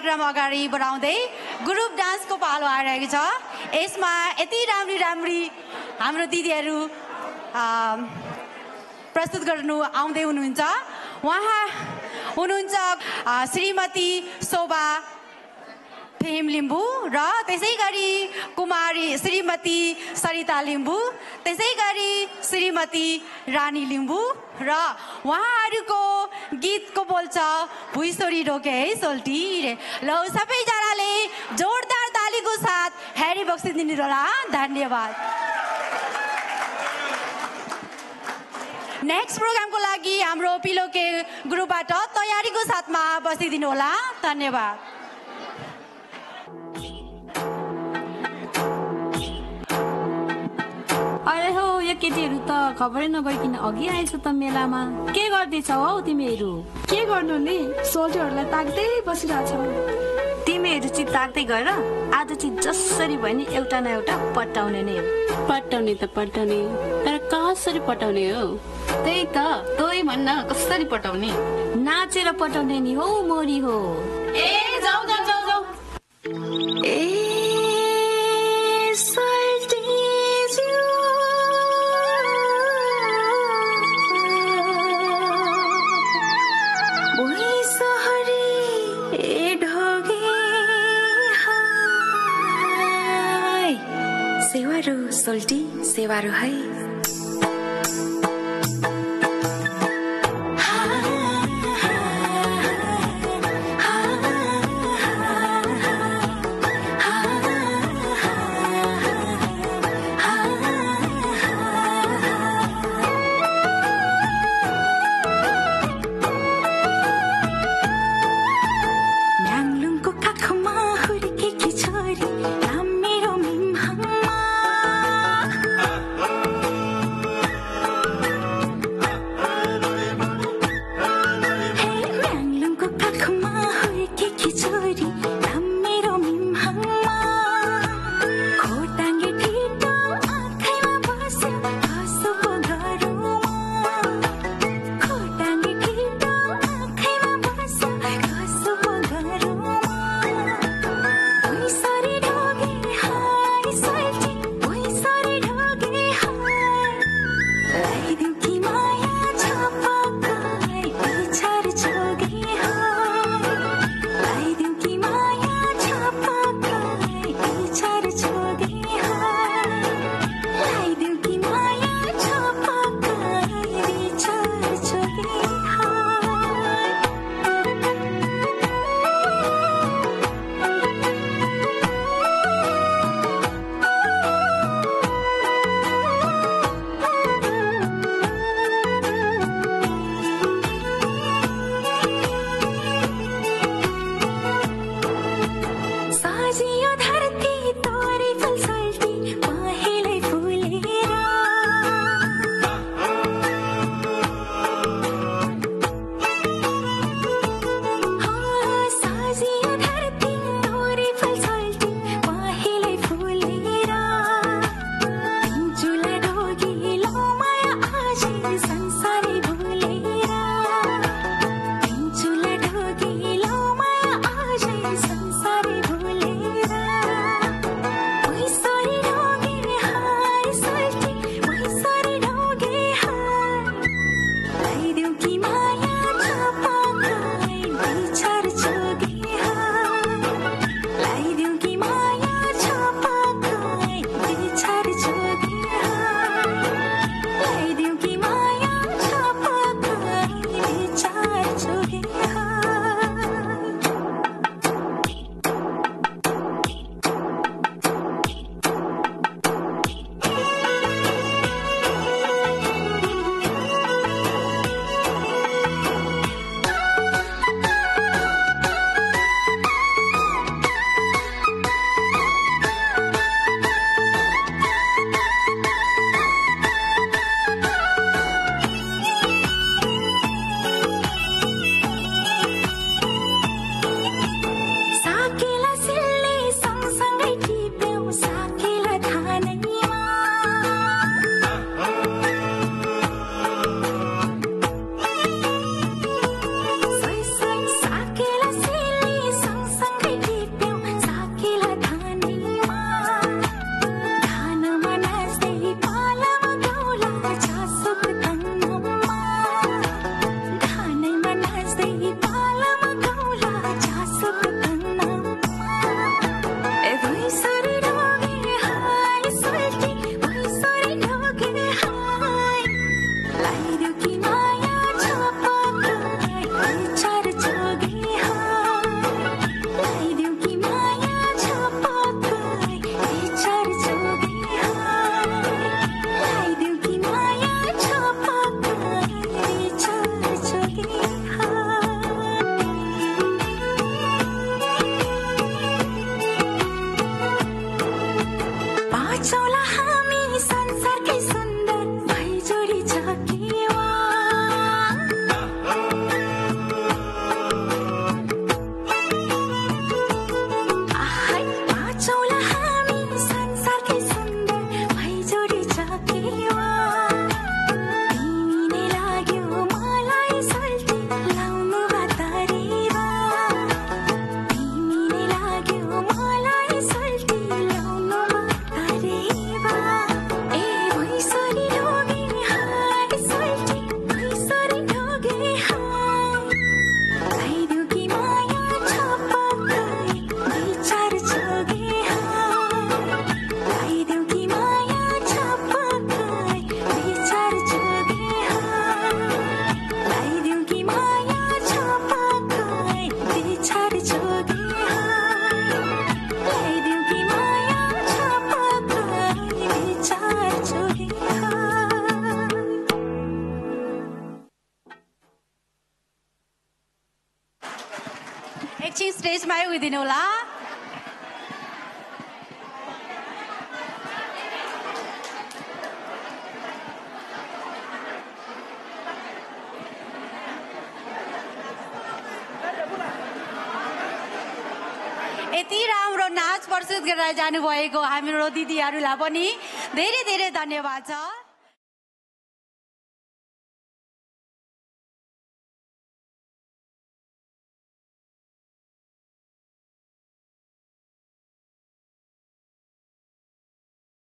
कार्यक्रम अगाडि बढाउँदै ग्रुप डान्सको पालो आइरहेको छ। यसमा यति राम्री हाम्रो दिदीहरू प्रस्तुत गर्नु आउँदै हुनुहुन्छ। उहाँ हुनुहुन्छ श्रीमती शोभा फेम लिम्बू र त्यसै गरी कुमारी श्रीमती सरिता लिम्बू, त्यसै गरी श्रीमती रानी लिम्बू र उहाँहरूको गीतको बोल्छ भुइँसोरी रोके है सोल्टी रे। ल सबैजनाले जोरदार तालीको साथ ह्यारी बक्सिदिनु होला। धन्यवाद। नेक्स्ट प्रोग्रामको लागि हाम्रो पिलोके ग्रुपबाट तयारीको साथमा बसिदिनु होला। धन्यवाद। अरे हो यो केटीहरू त खबरै नभइकन अघि आएछ त मेलामा। के गर्दैछौ हौ तिमीहरू? के गर्नु नि, सोल्टीहरूलाई ताक्दै बसिरहेछ। तिमीहरू चाहिँ ताक्दै गएर आज चाहिँ जसरी भयो नि एउटा न एउटा पटाउने नै हो। पटाउने त पटाउने, तर कसरी पटाउने हो? त्यही त, तै भन्न कसरी पटाउने? नाचेर पटाउने नि हो मोरी हो। ए जाऊ जाऊ जाऊ जाऊ। सोल्टी सेवारो है। बाँचौला हामी संसारकै सुन्दर भैजोडी छ केवा आहै बाँचौला हामी संसारकै सुन्दर भैजोडी छ केवा तिमीले लाग्यो मलाई सोल्टी लाउनु बातरेवा तिमीले लाग्यो मलाई सोल्टी लाउनु बातरेवा ए भैसरी ढोगे हाय सोल्टी भैसरी ढोगे हाय आइदेऊ कि माया छपक्कै विचार जोगे हाय आइदेऊ कि माया छपक्कै विचार जोगे हाय आइदेऊ कि माया छपक्कै विचार जोगे हाय आइदेऊ कि माया छपक्कै विचार जोगे हाय एकछिन स्टेजमा उभिदिनु होला यति राम्रो नाच प्रस्तुत गरेर जानुभएको हाम्रो दिदीहरूलाई पनि धेरै धेरै धन्यवाद छ।